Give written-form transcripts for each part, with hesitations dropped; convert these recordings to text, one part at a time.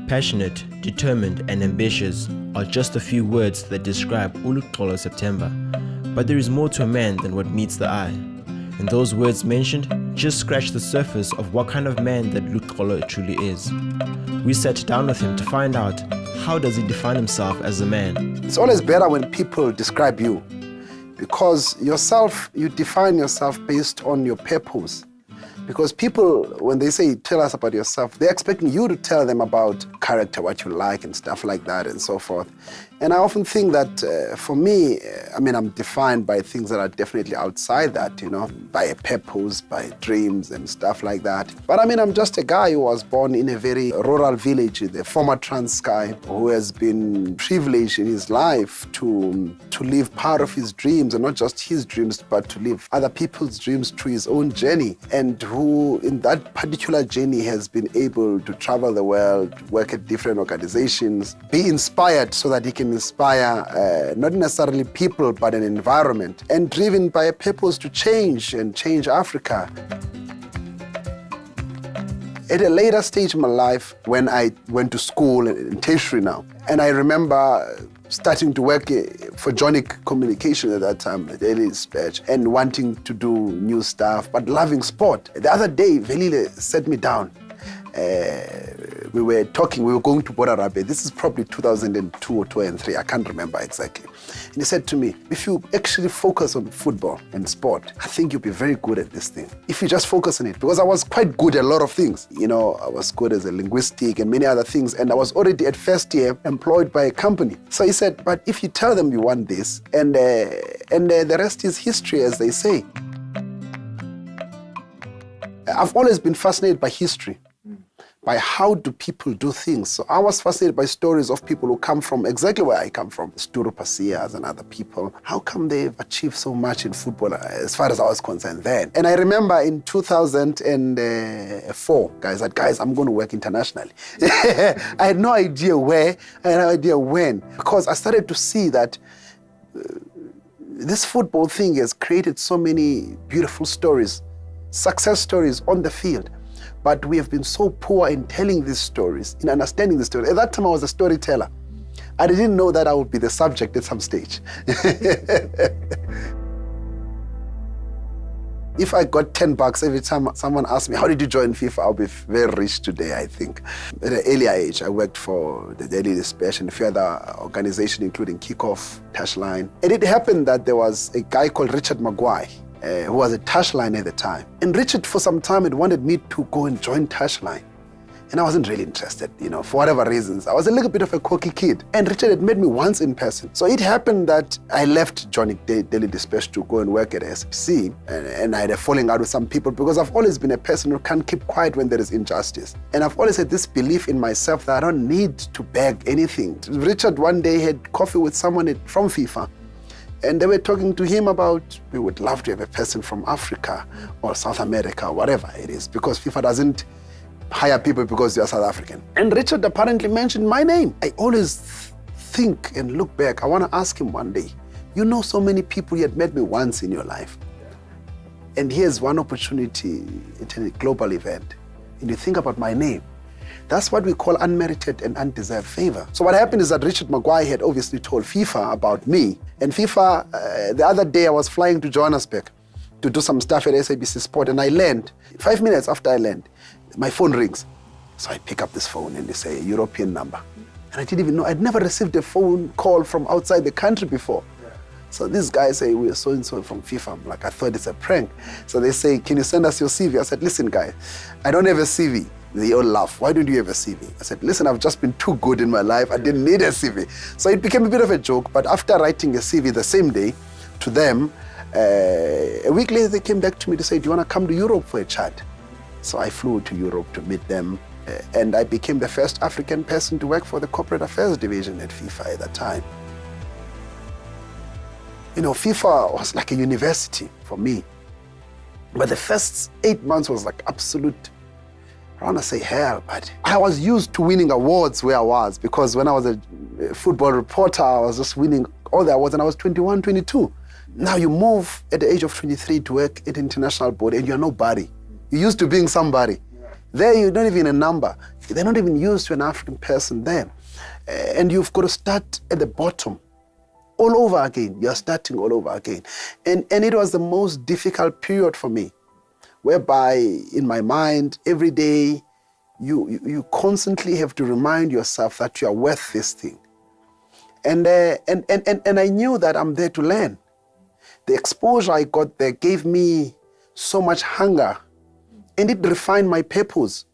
Passionate, determined, and ambitious are just a few words that describe Luxolo September. But there is more to a man than what meets the eye. And those words mentioned just scratch the surface of what kind of man that Luxolo truly is. We sat down with him to find out, how does he define himself as a man? It's always better when people describe you, because you define yourself based on your purpose. Because people, when they say, tell us about yourself, they're expecting you to tell them about character, what you like and stuff like that and so forth. And I often think that for me, I'm defined by things that are definitely outside that, by a purpose, by dreams and stuff like that. But I'm just a guy who was born in a very rural village, the former Transkei, who has been privileged in his life to live part of his dreams, and not just his dreams, but to live other people's dreams through his own journey, and who in that particular journey has been able to travel the world, work at different organizations, be inspired so that he can inspire not necessarily people, but an environment, and driven by a purpose to change Africa. At a later stage in my life, when I went to school in tertiary now, and I remember starting to work for Jonic Communication at that time, at Daily Dispatch, and wanting to do new stuff, but loving sport. The other day, Velile sat me down. We were going to Borarabe. This is probably 2002 or 2003, I can't remember exactly. And he said to me, if you actually focus on football and sport, I think you'll be very good at this thing. If you just focus on it, because I was quite good at a lot of things. I was good as a linguistic and many other things, and I was already at first year employed by a company. So he said, but if you tell them you want this, and the rest is history, as they say. I've always been fascinated by history. By how do people do things. So I was fascinated by stories of people who come from exactly where I come from, Sturu Pasias and other people. How come they've achieved so much in football as far as I was concerned then? And I remember in 2004, guys, I'm going to work internationally. I had no idea where, I had no idea when, because I started to see that this football thing has created so many beautiful stories, success stories on the field. But we have been so poor in telling these stories, in understanding the story. At that time, I was a storyteller. I didn't know that I would be the subject at some stage. If I got $10 every time someone asked me, how did you join FIFA? I'll be very rich today, I think. At an earlier age, I worked for the Daily Dispatch and a few other organizations, including Kickoff, Touchline. And it happened that there was a guy called Richard Maguire, who was a Touchline at the time. And Richard, for some time, had wanted me to go and join Touchline. And I wasn't really interested, for whatever reasons. I was a little bit of a quirky kid. And Richard had met me once in person. So it happened that I left Jonic Daily Dispatch to go and work at SPC. And I had a falling out with some people, because I've always been a person who can't keep quiet when there is injustice. And I've always had this belief in myself that I don't need to beg anything. Richard one day had coffee with someone from FIFA. And they were talking to him about, we would love to have a person from Africa or South America, or whatever it is, because FIFA doesn't hire people because you're South African. And Richard apparently mentioned my name. I always think and look back, I want to ask him one day, so many people, you had met me once in your life. And here's one opportunity at a global event. And you think about my name. That's what we call unmerited and undeserved favor. So what happened is that Richard Maguire had obviously told FIFA about me. And FIFA, the other day I was flying to Johannesburg to do some stuff at SABC Sport, and I land. 5 minutes after I land, my phone rings. So I pick up this phone and they say, European number. And I didn't even know, I'd never received a phone call from outside the country before. So these guys say, we're so-and-so from FIFA. I'm like, I thought it's a prank. So they say, can you send us your CV? I said, listen, guys, I don't have a CV. They all laugh. Why don't you have a CV? I said, listen, I've just been too good in my life. I didn't need a CV. So it became a bit of a joke. But after writing a CV the same day to them, a week later, they came back to me to say, do you want to come to Europe for a chat? So I flew to Europe to meet them. And I became the first African person to work for the corporate affairs division at FIFA at that time. FIFA was like a university for me. But the first 8 months was like absolute, I don't want to say hell, but I was used to winning awards where I was, because when I was a football reporter, I was just winning all the awards, and I was 21, 22. Now you move at the age of 23 to work at an international board and you're nobody. You're used to being somebody. There you're not even a number. They're not even used to an African person there. And you've got to start at the bottom. All over again. You're starting all over again. And it was the most difficult period for me, whereby in my mind, every day, you constantly have to remind yourself that you are worth this thing. And I knew that I'm there to learn. The exposure I got there gave me so much hunger, and it refined my purpose,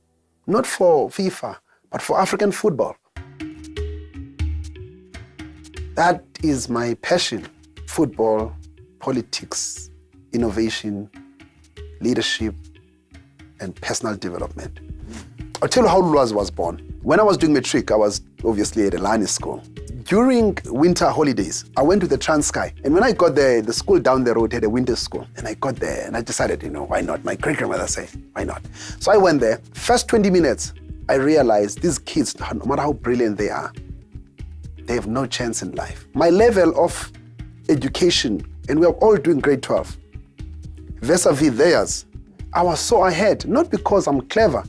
not for FIFA, but for African football. That is my passion: football, politics, innovation, leadership, and personal development. I'll tell you how Lwazi was born. When I was doing matric, I was obviously at a Lani school. During winter holidays, I went to the Transkei. And when I got there, the school down the road had a winter school. And I got there and I decided, why not? My great-grandmother said, why not? So I went there. First 20 minutes, I realized these kids, no matter how brilliant they are, they have no chance in life. My level of education, and we are all doing grade 12, vis-a-vis theirs, I was so ahead, not because I'm clever,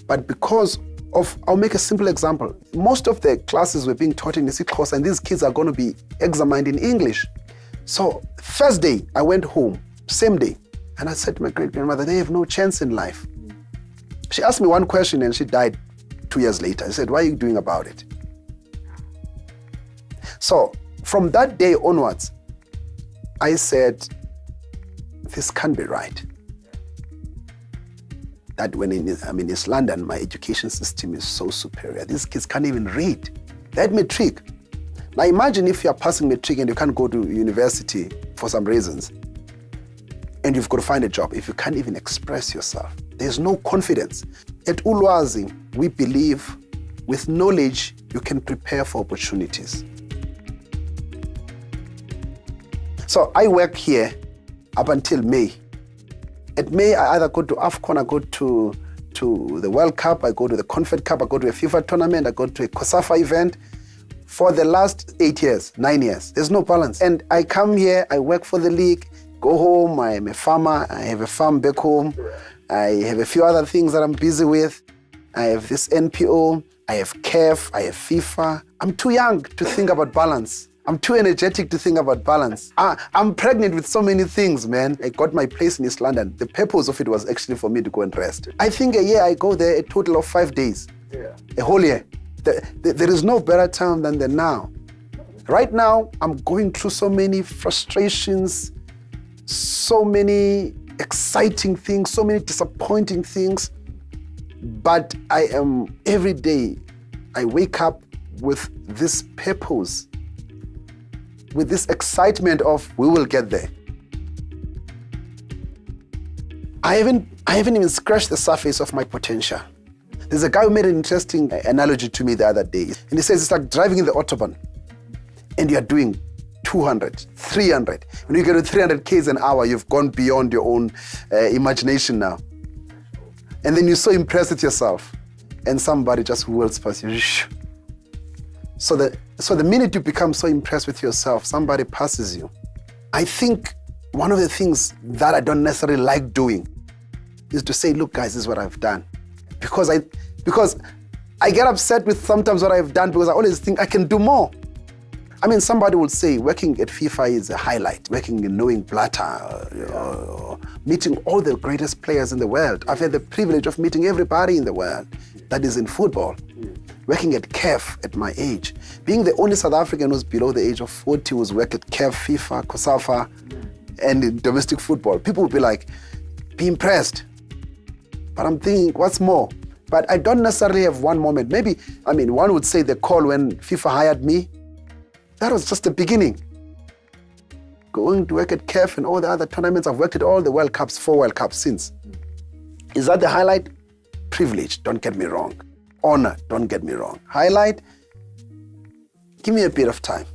but because of, I'll make a simple example. Most of the classes were being taught in isiXhosa, and these kids are going to be examined in English. So first day, I went home, same day, and I said to my great-grandmother, they have no chance in life. She asked me one question and she died 2 years later. I said, what are you doing about it? So from that day onwards, I said, this can't be right. That when I'm in East London, my education system is so superior. These kids can't even read. They had matric. Now imagine if you're passing matric and you can't go to university for some reasons, and you've got to find a job. If you can't even express yourself, there's no confidence. At Ulwazi, we believe with knowledge, you can prepare for opportunities. So I work here up until May. At May, I either go to AFCON, I go to the World Cup, I go to the Confed Cup, I go to a FIFA tournament, I go to a COSAFA event. For the last 8 years, 9 years, there's no balance. And I come here, I work for the league, go home, I'm a farmer, I have a farm back home, I have a few other things that I'm busy with. I have this NPO, I have CAF, I have FIFA. I'm too young to think about balance. I'm too energetic to think about balance. I'm pregnant with so many things, man. I got my place in East London. The purpose of it was actually for me to go and rest. I think a year I go there a total of 5 days. Yeah. A whole year. There is no better time than the now. Right now, I'm going through so many frustrations, so many exciting things, so many disappointing things. But I am, every day, I wake up with this purpose, with this excitement of we will get there. I haven't even scratched the surface of my potential. There's a guy who made an interesting analogy to me the other day. And he says it's like driving in the Autobahn and you're doing 200, 300. When you get to 300 k's an hour, you've gone beyond your own imagination now. And then you're so impressed with yourself and somebody just whirls past you. So the minute you become so impressed with yourself, somebody passes you. I think one of the things that I don't necessarily like doing is to say, look guys, this is what I've done. Because I get upset with sometimes what I've done because I always think I can do more. I mean, somebody will say working at FIFA is a highlight, working in knowing Blatter, meeting all the greatest players in the world. I've had the privilege of meeting everybody in the world that is in football. Working at CAF at my age, being the only South African who's below the age of 40 who's worked at CAF, FIFA, COSAFA, and in domestic football. People would be like, be impressed. But I'm thinking, what's more? But I don't necessarily have one moment. Maybe, one would say the call when FIFA hired me, that was just the beginning. Going to work at CAF and all the other tournaments, I've worked at all the World Cups, 4 World Cups since. Is that the highlight? Privilege, don't get me wrong. Honor, don't get me wrong. Highlight, give me a bit of time.